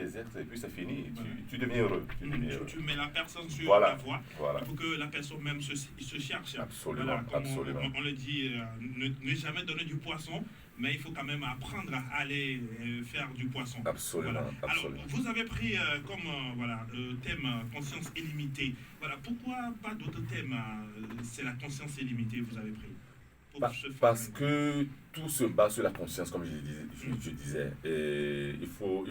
désert et puis c'est fini. Voilà. Tu deviens heureux. Tu mets la personne sur voilà. la voie pour que la personne même se cherche. Absolument. Voilà, comme absolument. On le dit, ne jamais donner du poisson, mais il faut quand même apprendre à aller faire du poisson. Absolument. Voilà. absolument. Alors, vous avez pris comme thème conscience illimitée. Voilà, pourquoi pas d'autres thèmes c'est la conscience illimitée vous avez pris? Parce que tout se base sur la conscience, comme je disais. Et il faut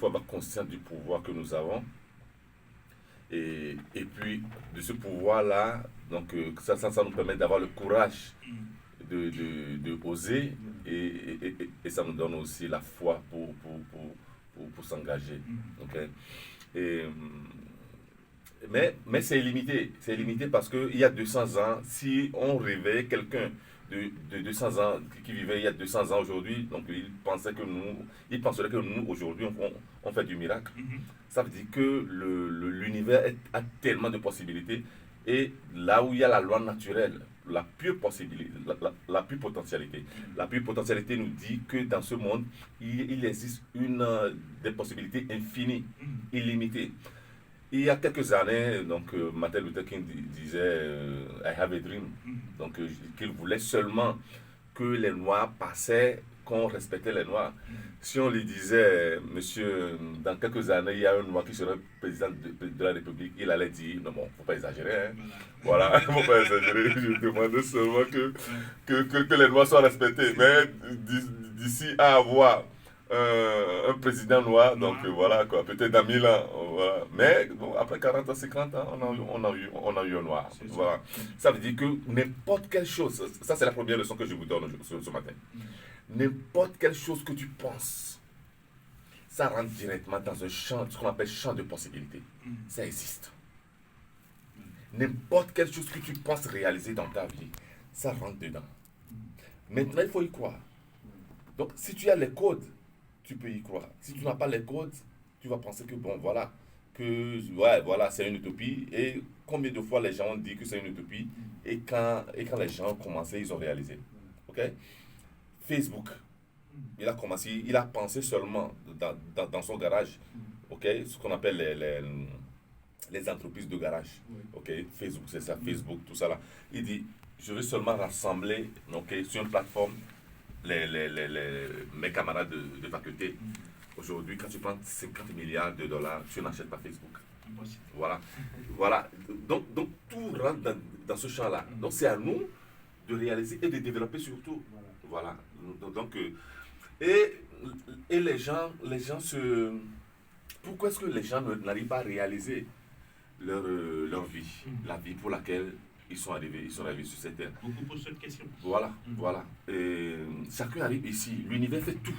avoir conscience du pouvoir que nous avons. Et puis, de ce pouvoir-là, donc, ça nous permet d'avoir le courage de oser. Et ça nous donne aussi la foi pour s'engager. Okay? Mais c'est illimité. C'est illimité parce qu'il y a 200 ans, si on réveillait quelqu'un de 200 ans, qui vivait il y a 200 ans aujourd'hui, donc il penserait que nous aujourd'hui, on fait du miracle. Ça veut dire que l'univers a tellement de possibilités. Et là où il y a la loi naturelle, la pure possibilité, la pure potentialité. La pure potentialité nous dit que dans ce monde, il existe des possibilités infinies, illimitées. Il y a quelques années, donc Martin Luther King disait I have a dream. Donc qu'il voulait seulement que les Noirs passaient, qu'on respectait les Noirs. Si on lui disait, monsieur, dans quelques années, il y a un Noir qui serait président de la République, il allait dire, non, bon, faut pas exagérer. Hein. Voilà, faut pas exagérer. Je demandais seulement que les Noirs soient respectés. Mais d'ici à avoir un président noir, donc voilà quoi, peut-être dans 1000 ans, voilà. Mais bon, après 40 ans, 50 ans, on a eu un noir. Voilà. Ça veut dire que n'importe quelle chose, ça c'est la première leçon que je vous donne ce matin. N'importe quelle chose que tu penses, ça rentre directement dans un champ, ce qu'on appelle champ de possibilités. Ça existe. N'importe quelle chose que tu penses réaliser dans ta vie, ça rentre dedans. Maintenant, il faut y croire. Donc, si tu as les codes, tu peux y croire. Si tu n'as pas les codes, tu vas penser que bon, voilà, c'est une utopie. Et combien de fois les gens ont dit que c'est une utopie et quand les gens ont commencé, ils ont réalisé. Ok? Facebook, il a commencé, il a pensé seulement dans son garage. Ok? Ce qu'on appelle les entreprises de garage. Ok? Facebook, c'est ça, Facebook, tout ça là. Il dit, je vais seulement rassembler, ok, sur une plateforme mes camarades de faculté. Aujourd'hui, quand tu prends 50 milliards de dollars, tu n'achètes pas Facebook. Voilà. Voilà. Donc, tout rentre dans ce champ-là. Donc, c'est à nous de réaliser et de développer surtout. Voilà. Donc, et les gens se... Pourquoi est-ce que les gens n'arrivent pas à réaliser leur vie, la vie pour laquelle ils sont arrivés sur cette terre? Beaucoup posent cette question. Voilà, voilà. Et chacun arrive ici, l'univers fait tout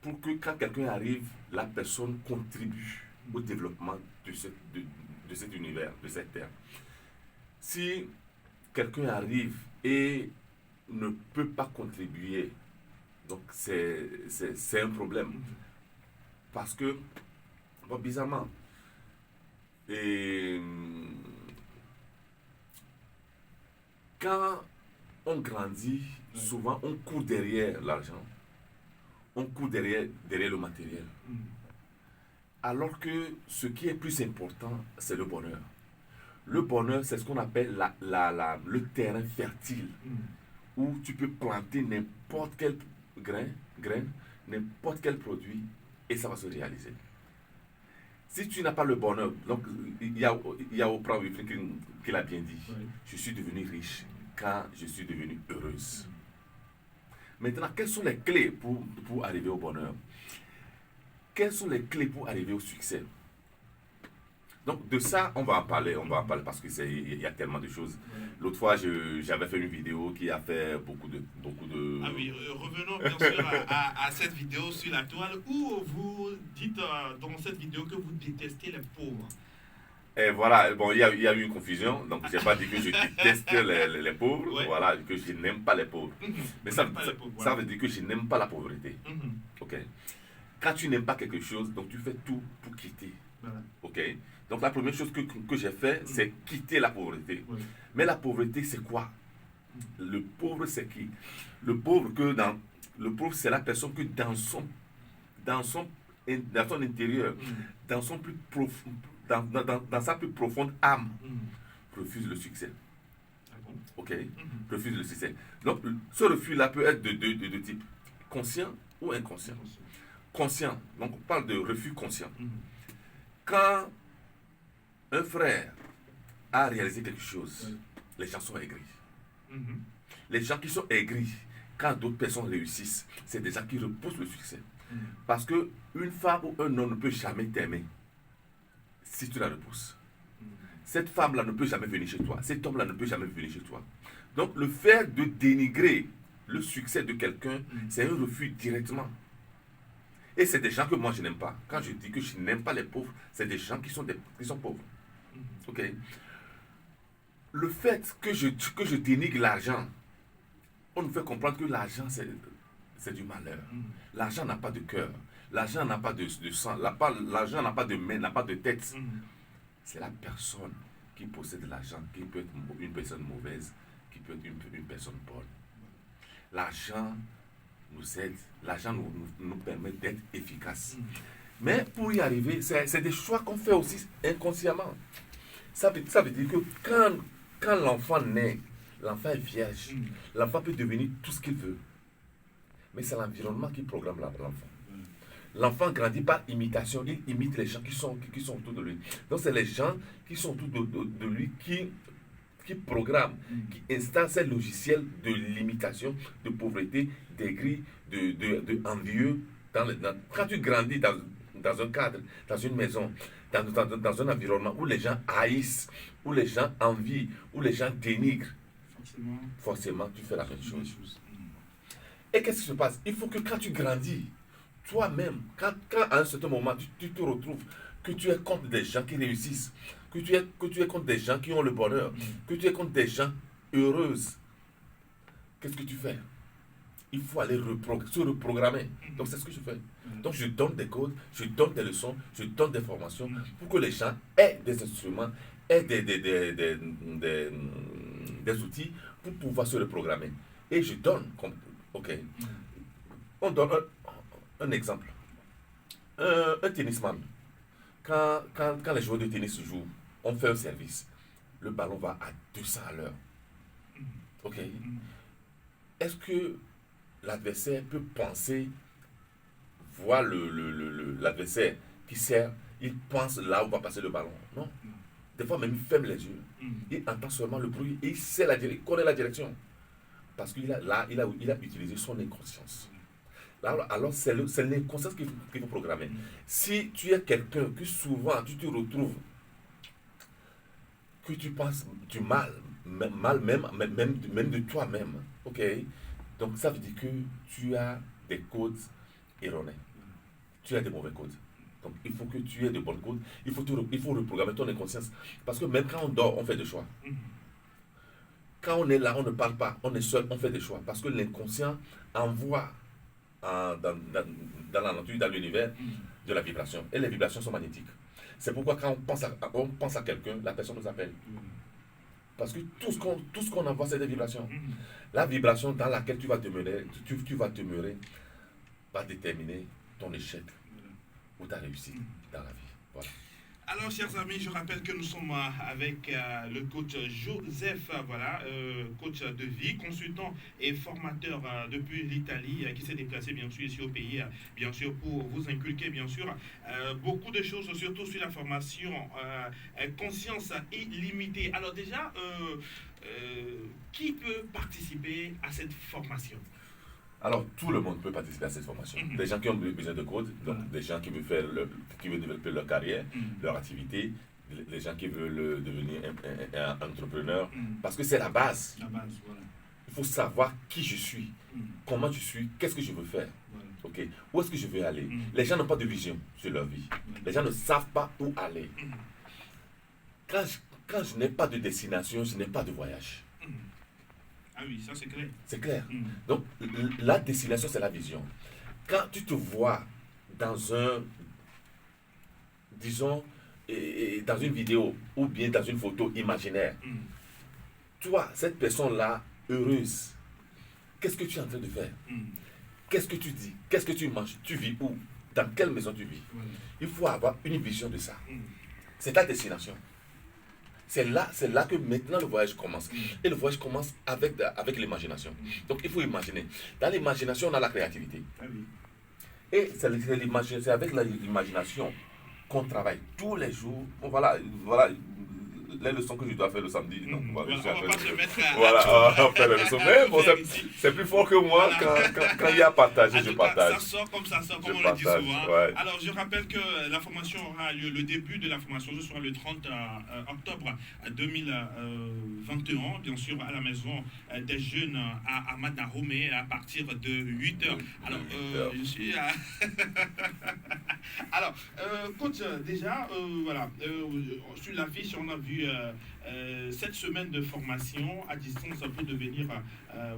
pour que quand quelqu'un arrive, la personne contribue au développement de cet univers, de cette terre. Si quelqu'un arrive et ne peut pas contribuer, donc c'est un problème. Parce que, bon, bizarrement, quand on grandit, souvent on court derrière l'argent, on court derrière le matériel. Alors que ce qui est plus important, c'est le bonheur. Le bonheur, c'est ce qu'on appelle le terrain fertile, où tu peux planter n'importe quel grain, n'importe quel produit, et ça va se réaliser. Si tu n'as pas le bonheur, donc il y a Oprah Winfrey qui l'a bien dit, je suis devenu riche quand je suis devenu heureuse. Maintenant, quelles sont les clés pour arriver au bonheur? Quelles sont les clés pour arriver au succès? Donc de ça, on va en parler parce qu'il y a tellement de choses. L'autre fois, j'avais fait une vidéo qui a fait beaucoup de... Ah oui, revenons bien sûr à cette vidéo sur la toile où vous dites dans cette vidéo que vous détestez les pauvres. Et voilà, bon, il y a eu une confusion, donc je n'ai pas dit que je déteste les pauvres, voilà, que je n'aime pas les pauvres. Mais ça veut dire que je n'aime pas la pauvreté. Ok. Quand tu n'aimes pas quelque chose, donc tu fais tout pour quitter. Ok. Donc la première chose que j'ai fait, c'est quitter la pauvreté. Mais la pauvreté, c'est quoi? Le pauvre, c'est qui? Le pauvre, c'est la personne que dans son dans son intérieur, dans, son plus dans sa plus profonde âme, refuse le succès. Ah bon? Ok? Refuse le succès. Donc, ce refus-là peut être de deux types. Conscient ou inconscient. Conscient. Donc, on parle de refus conscient. Quand un frère a réalisé quelque chose, les gens sont aigris. Les gens qui sont aigris, quand d'autres personnes réussissent, c'est des gens qui repoussent le succès. Parce qu'une femme ou un homme ne peut jamais t'aimer si tu la repousses. Cette femme-là ne peut jamais venir chez toi. Cet homme-là ne peut jamais venir chez toi. Donc, le fait de dénigrer le succès de quelqu'un, c'est un refus directement. Et c'est des gens que moi, je n'aime pas. Quand je dis que je n'aime pas les pauvres, c'est des gens qui sont pauvres. Ok? Le fait que je dénigre l'argent, on nous fait comprendre que l'argent, c'est du malheur. L'argent n'a pas de cœur. L'argent n'a pas de sang. L'argent n'a pas de main, n'a pas de tête. C'est la personne qui possède l'argent qui peut être une personne mauvaise, qui peut être une personne bonne. L'argent nous aide, l'argent nous permet d'être efficaces. Mais pour y arriver, c'est des choix qu'on fait aussi inconsciemment. Ça veut dire que quand l'enfant naît, l'enfant est vierge, l'enfant peut devenir tout ce qu'il veut. Mais c'est l'environnement qui programme l'enfant. L'enfant grandit par imitation, il imite les gens qui sont autour de lui. Donc c'est les gens qui sont autour de lui qui programment, qui installent ces logiciels de limitation, de pauvreté, d'aigri, de envieux. Quand tu grandis dans un cadre, dans une maison, dans un environnement où les gens haïssent, où les gens envient, où les gens dénigrent, forcément tu fais la même chose. Et qu'est-ce qui se passe? Il faut que quand tu grandis, toi-même, quand à un certain moment tu te retrouves, que tu es contre des gens qui réussissent, que tu es contre des gens qui ont le bonheur, que tu es contre des gens heureuses, qu'est-ce que tu fais? Il faut aller se reprogrammer. Donc c'est ce que je fais. Donc je donne des codes, je donne des leçons, je donne des formations pour que les gens aient des instruments, aient des outils pour pouvoir se reprogrammer. Et je donne, ok, on donne un exemple. Un tennisman, quand les joueurs de tennis jouent, on fait un service, le ballon va à 200 à l'heure. Ok? Est-ce que l'adversaire peut penser, voir l'adversaire qui sert, il pense là où va passer le ballon? Non. Des fois même il ferme les yeux. Il entend seulement le bruit et il connaît la direction. Parce qu'il a utilisé son inconscience. Alors c'est l'inconscience qu'il faut programmer. Si tu es quelqu'un que souvent tu te retrouves, que tu penses du mal même de toi-même, ok? Donc ça veut dire que tu as des codes erronés. Tu as des mauvais codes. Donc il faut que tu aies de bons codes. Il faut reprogrammer ton inconscience. Parce que même quand on dort, on fait des choix. Quand on est là, on ne parle pas, on est seul, on fait des choix. Parce que l'inconscient envoie dans la nature, dans l'univers, de la vibration. Et les vibrations sont magnétiques. C'est pourquoi quand on pense à quelqu'un, la personne nous appelle. Parce que tout ce qu'on envoie, c'est des vibrations. La vibration dans laquelle tu vas demeurer va déterminer ton échec ou ta réussite dans la vie. Voilà. Alors, chers amis, je rappelle que nous sommes avec le coach Joseph, coach de vie, consultant et formateur depuis l'Italie, qui s'est déplacé bien sûr ici au pays, bien sûr pour vous inculquer bien sûr beaucoup de choses, surtout sur la formation conscience illimitée. Alors déjà, qui peut participer à cette formation? Alors, tout le monde peut participer à cette formation. Des gens qui ont besoin de code, donc des gens qui veulent développer leur carrière, leur activité, les gens qui veulent devenir un entrepreneur, parce que c'est la base. Voilà. Il faut savoir qui je suis, comment je suis, qu'est-ce que je veux faire, ok, où est-ce que je veux aller. Les gens n'ont pas de vision sur leur vie. Les gens ne savent pas où aller. Quand je n'ai pas de destination, je n'ai pas de voyage. Ah oui, ça c'est clair. C'est clair. Donc, la destination, c'est la vision. Quand tu te vois dans dans une vidéo ou bien dans une photo imaginaire, toi, cette personne-là, heureuse, qu'est-ce que tu es en train de faire? Qu'est-ce que tu dis? Qu'est-ce que tu manges? Tu vis où? dans quelle maison tu vis. Il faut avoir une vision de ça. C'est ta destination. C'est là que maintenant le voyage commence. Et le voyage commence avec l'imagination. Donc il faut imaginer. Dans l'imagination, on a la créativité. Et c'est avec l'imagination qu'on travaille tous les jours. Voilà les leçons que je dois faire le samedi. Donc, on va pas se mettre on va faire les leçons. Mais bon, c'est plus fort que moi. Quand il y a partagé, je partage. Ça sort comme ça sort, comme on le dit souvent. Ouais. Alors, je rappelle que la formation aura lieu, le début de la formation, ce sera le 30 octobre 2021, bien sûr, à la maison des jeunes à Madaromé à partir de 8h. Alors, je suis à... Alors, coach, déjà, voilà, sur l'affiche, on a vu 7 semaines de formation à distance pour devenir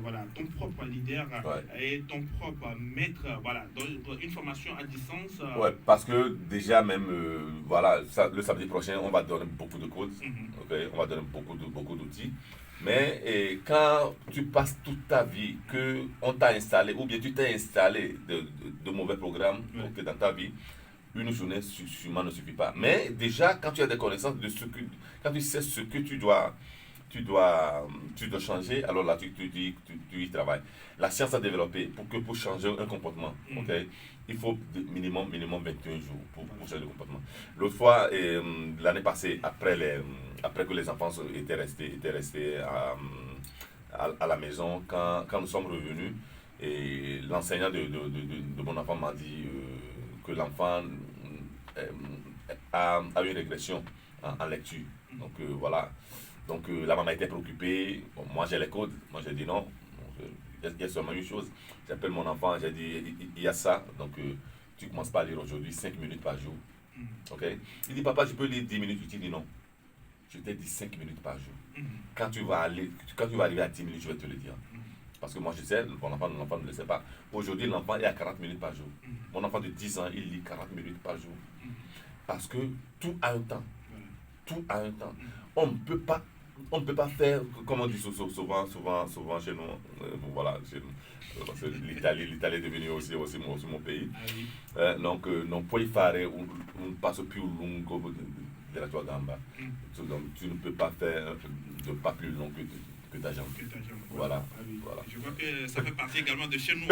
voilà, ton propre leader et ton propre maître. Voilà, donc, une formation à distance. Ouais, parce que déjà même, voilà, le samedi prochain, on va donner beaucoup de codes, okay? On va donner beaucoup d'outils. Mais quand tu passes toute ta vie, qu'on t'a installé, ou bien tu t'es installé de mauvais programmes dans ta vie, une journée sûrement ne suffit pas. Mais déjà, quand tu as des connaissances de quand tu sais ce que tu dois changer, alors là, tu y travailles. La science a développé pour changer un comportement, okay, il faut minimum 21 jours pour changer le comportement. L'autre fois, l'année passée, après que les enfants étaient restés à la maison, quand nous sommes revenus, et l'enseignant de mon enfant m'a dit que l'enfant a eu une régression en lecture. Donc voilà. Donc la maman était préoccupée. Bon, moi j'ai les codes. Moi j'ai dit non. Il y a seulement une chose. J'appelle mon enfant, j'ai dit il y a ça. Donc tu commences pas à lire aujourd'hui 5 minutes par jour. Ok? Il dit papa, je peux lire 10 minutes. Tu dis non. Je t'ai dit 5 minutes par jour. Quand tu vas arriver à 10 minutes, je vais te le dire. Parce que moi je sais, l'enfant ne le sait pas. Aujourd'hui, l'enfant est à 40 minutes par jour. Mon enfant de 10 ans, il lit 40 minutes par jour. Parce que tout a un temps. Tout a un temps. On ne peut pas faire, comme on dit souvent chez nous, voilà, parce que l'Italie est devenue aussi mon pays. Donc, non puoi fare un passo più lungo della tua gamba. Donc, tu ne peux pas faire de pas plus long que ta jambe. Voilà. Voilà. Je crois que ça fait partie également de chez nous,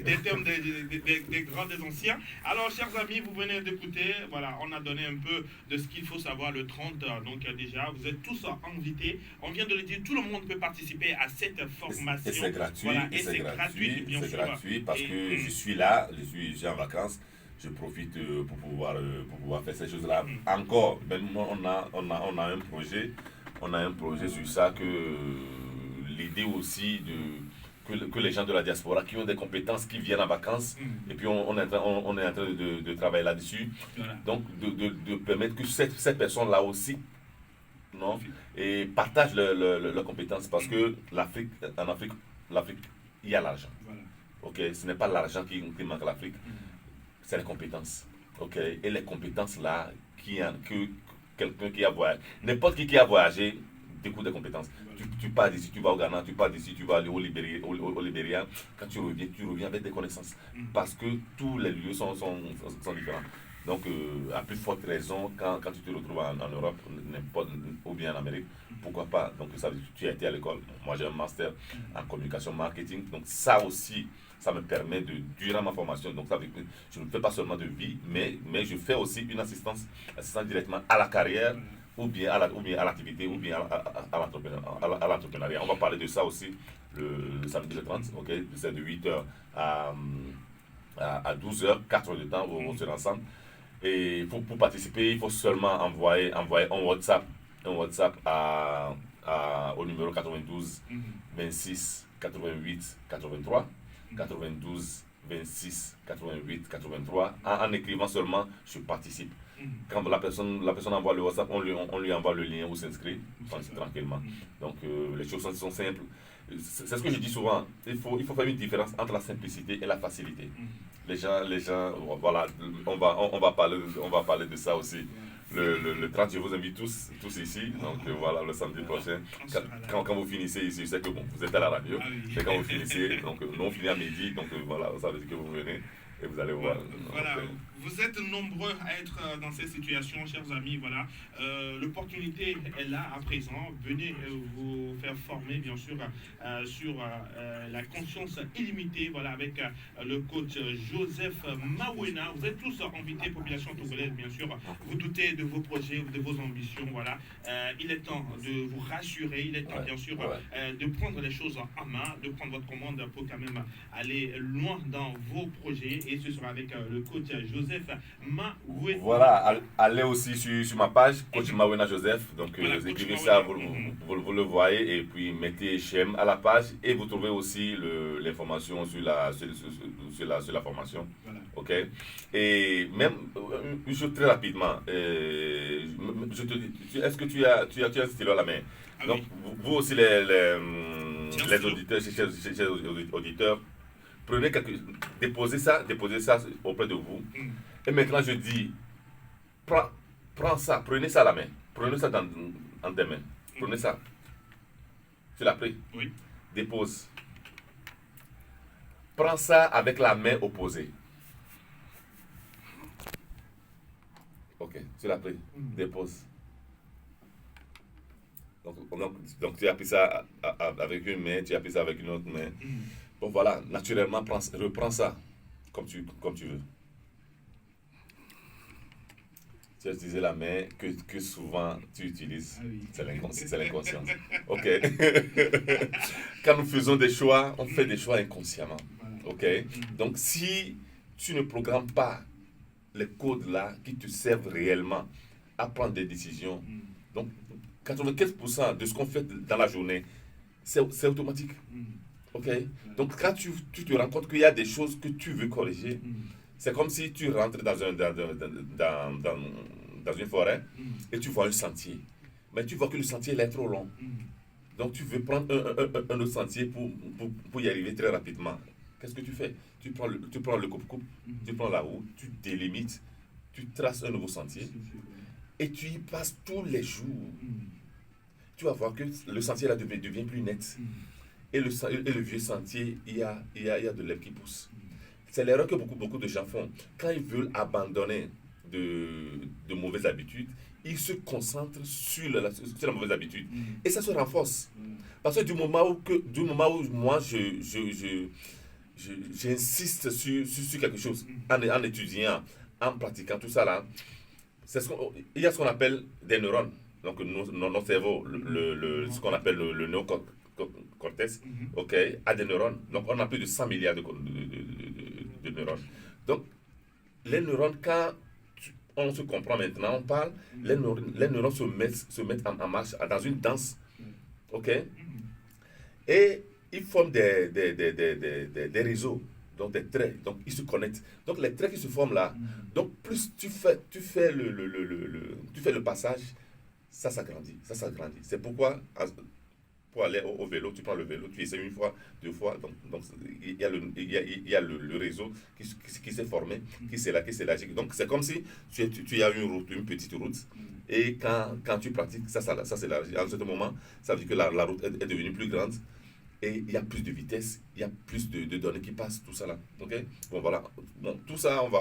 des termes des grands, des anciens. Alors, chers amis, vous venez d'écouter, voilà, on a donné un peu de ce qu'il faut savoir le 30. Donc, déjà, vous êtes tous invités. On vient de le dire, tout le monde peut participer à cette formation. Et c'est gratuit. Voilà, et c'est gratuit, bien sûr. C'est gratuit parce que je suis là, je suis en vacances. Je profite pour pouvoir faire ces choses-là. Encore, on a un projet. On a un projet sur ça, que l'idée aussi que les gens de la diaspora qui ont des compétences, qui viennent en vacances, et puis on est en train de travailler là-dessus. Voilà. Donc de permettre que ces personnes-là aussi, non, et partagent leurs compétences, parce que en Afrique, il y a l'argent. Voilà. Ok, ce n'est pas l'argent qui manque à l'Afrique, c'est les compétences. Ok, et les compétences là, quelqu'un qui a voyagé, n'importe qui a voyagé découvre des compétences. Tu pars d'ici, tu vas au Ghana, tu pars d'ici, tu vas aller au Libéria. Quand tu reviens avec des connaissances. Parce que tous les lieux sont différents. Donc, à plus forte raison, quand tu te retrouves en Europe, ou bien en Amérique, pourquoi pas? Donc, ça veut dire que tu as été à l'école. Moi, j'ai un master en communication marketing. Donc, ça aussi, ça me permet durant ma formation, donc ça veut dire que je ne fais pas seulement de vie, mais je fais aussi une assistance directement à la carrière, ou bien à l'activité, ou bien à l'entrepreneuriat. On va parler de ça aussi le samedi le 30, ok? C'est de 8h à 12h, 4 heures de temps, on sera ensemble. Et pour participer, il faut seulement envoyer un WhatsApp au numéro 92 26 88 83. 92 26 88 83 en écrivant seulement je participe. Quand la personne envoie le WhatsApp, on lui envoie le lien où s'inscrire tranquillement. Donc les choses sont simples. C'est ce que je dis souvent, il faut faire une différence entre la simplicité et la facilité. Les gens, voilà, on va parler de ça aussi. Le 30, je vous invite tous ici. Donc voilà, le samedi prochain. Quand vous finissez ici, je sais que bon, vous êtes à la radio. C'est quand vous finissez. Donc nous on finit à midi. Donc voilà, ça veut dire que vous venez. et vous allez voir. Voilà, Après. vous êtes nombreux à être dans cette situation, chers amis. Voilà, l'opportunité est là à présent. Venez vous faire former, bien sûr, sur la conscience illimitée. Voilà, avec le coach Joseph Mawena. Vous êtes tous invités, population togolaise, bien sûr. Vous doutez de vos projets, de vos ambitions. Voilà, il est temps de vous rassurer. Il est temps, bien sûr, de prendre les choses en main, de prendre votre commande pour quand même aller loin dans vos projets. Et ce sera avec le coach Joseph Mawena. Voilà, allez aussi sur ma page, coach Mawena Joseph. Donc, Voilà, vous coach écrivez Mawena. ça, vous le voyez, et puis mettez j'aime à la page, et vous trouvez aussi l'information sur la formation. Voilà. Ok? Et même, une chose très rapidement, je te dis, est-ce que tu as un stylo à la main? Ah Donc, oui. vous aussi, les auditeurs, chers auditeurs, prenez déposez ça auprès de vous. Mm. Et maintenant, je dis, prends ça, prenez ça à la main. Prenez ça en tes mains. Prenez ça. Tu l'as pris? Oui. Dépose. Prends ça avec la main opposée. Ok, tu l'as pris. Dépose. Donc, tu as pris ça avec une main, tu as pris ça avec une autre main. Mm. Bon, voilà, naturellement, reprends ça comme tu veux. Tu as utilisé la main que souvent tu utilises. Ah oui. C'est l'inconscience. Ok. Quand nous faisons des choix, on fait des choix inconsciemment. Voilà. Ok. Donc, si tu ne programmes pas les codes là qui te servent réellement à prendre des décisions, Mm. donc 95% de ce qu'on fait dans la journée, c'est automatique. Mm. Ok. Donc, quand tu te rends compte qu'il y a des choses que tu veux corriger, Mm. c'est comme si tu rentres dans une forêt Mm. et tu vois un sentier. Mais tu vois que le sentier il est trop long. Mm. Donc tu veux prendre un autre sentier pour y arriver très rapidement. Qu'est-ce que tu fais? Tu prends le coupe-coupe, tu prends la route, tu délimites, tu traces un nouveau sentier et tu y passes tous les jours. Mm. Tu vas voir que le sentier là devient plus net. Mm. Et le vieux sentier, il y a de l'herbe qui pousse. Mm. C'est l'erreur que beaucoup de gens font. Quand ils veulent abandonner de mauvaises habitudes, ils se concentrent sur la mauvaise habitude. Mm. Et ça se renforce. Mm. Parce que du moment où moi, j'insiste sur quelque chose, en étudiant, en pratiquant tout ça là, il y a ce qu'on appelle des neurones. Donc, notre cerveau, ce qu'on appelle le néocortex, ok, a des neurones. Donc, on a plus de 100 milliards de neurones. Donc, les neurones, quand on se comprend maintenant, on parle, les neurones se mettent en marche dans une danse. Ok? Et ils forment des réseaux, donc des traits, donc ils se connectent. Donc les traits qui se forment là, donc plus tu fais le passage, ça s'agrandit. C'est pourquoi pour aller au vélo, tu prends le vélo, tu essaies une fois, deux fois, donc il y a le réseau qui s'est formé, qui s'élargit. Donc c'est comme si tu as une petite route, et quand tu pratiques, ça s'élargit. À un certain moment, ça veut dire que la route est devenue plus grande, et il y a plus de vitesse, il y a plus de données qui passent, tout ça là. Ok? Bon voilà. Bon, tout ça, on va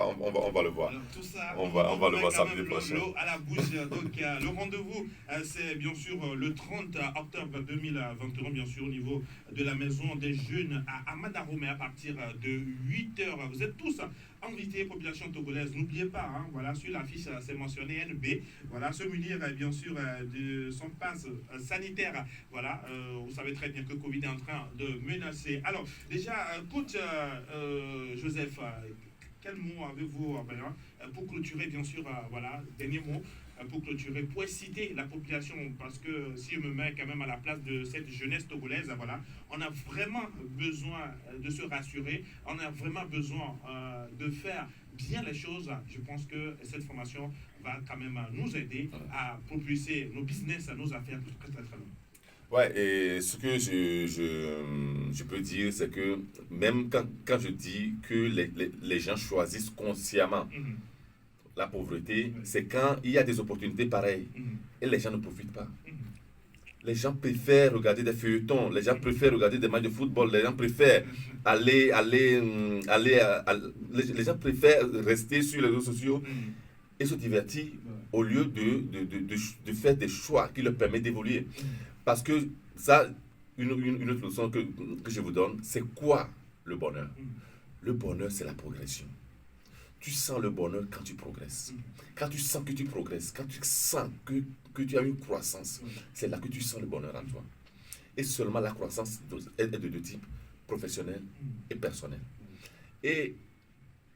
le voir. Alors, tout ça, On va le voir samedi même prochain. l'eau à la bouche. Donc, le rendez-vous, c'est bien sûr le 30 octobre 2021, bien sûr, au niveau de la maison des jeunes à Amadaroumé à partir de 8h. Vous êtes tous invités, population togolaise. N'oubliez pas, hein, voilà, sur l'affiche, c'est mentionné NB. Voilà, se munir, bien sûr, de son passe sanitaire. Voilà, vous savez très bien que Covid est en train de menacer. Alors, déjà, coach Joseph, quel mot avez-vous pour clôturer, bien sûr, voilà, dernier mot, pour clôturer, pour inciter la population, parce que si je me mets quand même à la place de cette jeunesse togolaise, voilà, on a vraiment besoin de se rassurer, on a vraiment besoin de faire bien les choses. Je pense que cette formation va quand même nous aider à propulser nos business, nos affaires très très très loin. Ouais, et ce que je peux dire, c'est que même quand je dis que les gens choisissent consciemment la pauvreté, c'est quand il y a des opportunités pareilles et les gens ne profitent pas. Les gens préfèrent regarder des feuilletons, les gens préfèrent regarder des matchs de football, les gens préfèrent les gens préfèrent rester sur les réseaux sociaux et se divertir au lieu de faire des choix qui leur permettent d'évoluer. Parce que ça, une autre leçon que je vous donne, c'est quoi le bonheur? Le bonheur, c'est la progression. Tu sens le bonheur quand tu progresses. Quand tu sens que tu progresses, quand tu sens que tu as une croissance, c'est là que tu sens le bonheur en toi. Et seulement la croissance est de deux types, professionnel et personnel. Et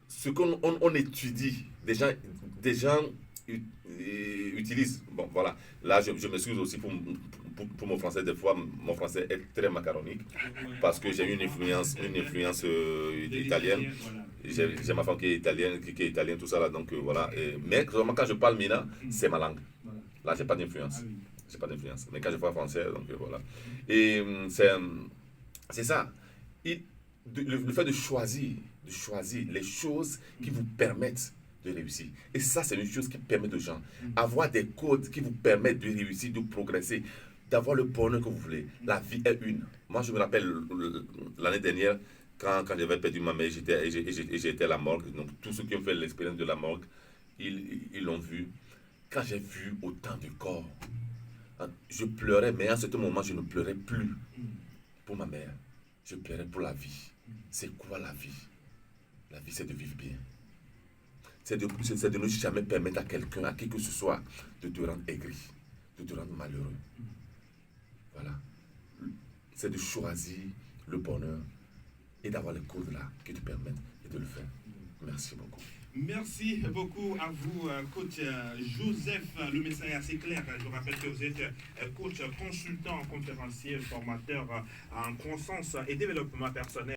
ce qu'on étudie, des gens utilisent, bon voilà, là je m'excuse aussi pour mon français, des fois mon français est très macaronique, parce que j'ai une influence italienne. J'ai ma femme qui est italienne, tout ça là, donc voilà. Mais vraiment, quand je parle mina, c'est ma langue. Là, j'ai pas d'influence. J'ai pas d'influence. Mais quand je parle français, donc voilà. Et c'est ça. Le fait de choisir les choses qui vous permettent de réussir. Et ça, c'est une chose qui permet aux gens. Avoir des codes qui vous permettent de réussir, de progresser, d'avoir le bonheur que vous voulez. La vie est une. Moi, je me rappelle l'année dernière, quand j'avais perdu ma mère, j'étais à la morgue. Donc, tous ceux qui ont fait l'expérience de la morgue, ils l'ont vu. Quand j'ai vu autant de corps, je pleurais, mais à ce moment, je ne pleurais plus pour ma mère. Je pleurais pour la vie. C'est quoi la vie? La vie, c'est de vivre bien. C'est de ne jamais permettre à quelqu'un, à qui que ce soit, de te rendre aigri, de te rendre malheureux. Voilà. C'est de choisir le bonheur et d'avoir les codes là qui te permettent de le faire. Merci beaucoup. Merci beaucoup à vous, coach Joseph. Le message est assez clair. Je rappelle que vous êtes coach, consultant, conférencier, formateur en croissance et développement personnel.